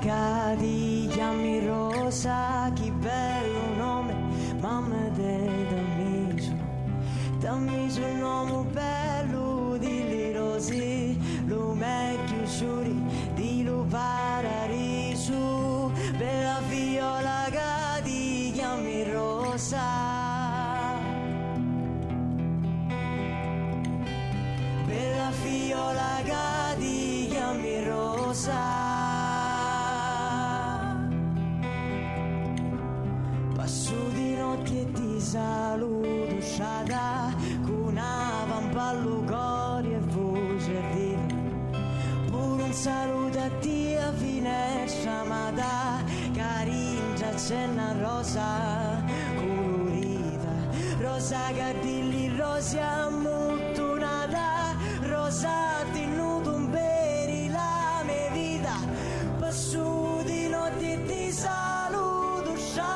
che ti chiami Rosa, che bello nome, mamma dammi un nome bello, dilli Rosì, lo meglio giuri, di lo paradiso, bella fiola che ti chiami Rosa. Bella fiola che ti chiami Rosa. Passo di notte e ti saluto, sciata, con avampallo, cuore e voce ardita. Pure un saluto a te a finestra, ma da caringia c'è una rosa colorita. Rosa che dilli rosa ammutunata, rosa tenuto un peri la mia vita. Passo di notte e ti saluto, sciata.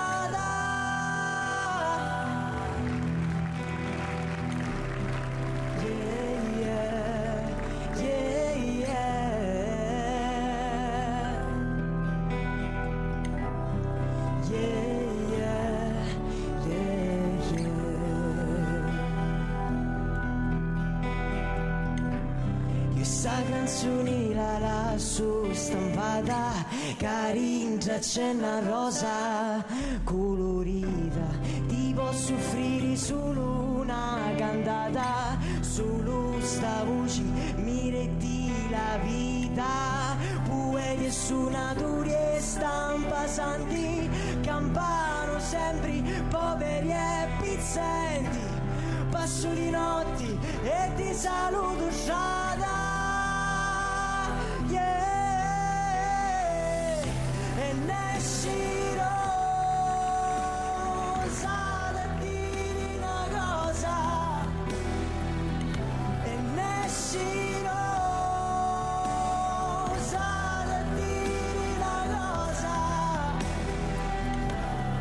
Questa canzone la lascio stampata, caringia c'è una rosa colorita. Ti posso offrire solo una cantata, solo sta voce mi retti la vita. Poeti e suonatori e stampa santi, campano sempre poveri e pizzenti. Passo di notti e ti saluto, sciata. E nesci rosa da dire una cosa, e nesci rosa da dire una cosa,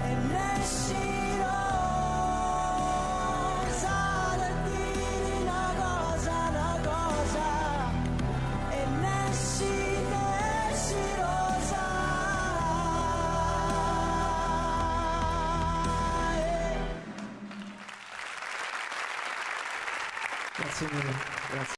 e nesci rosa da dire una cosa, e nesci rosa. Grazie mille, grazie.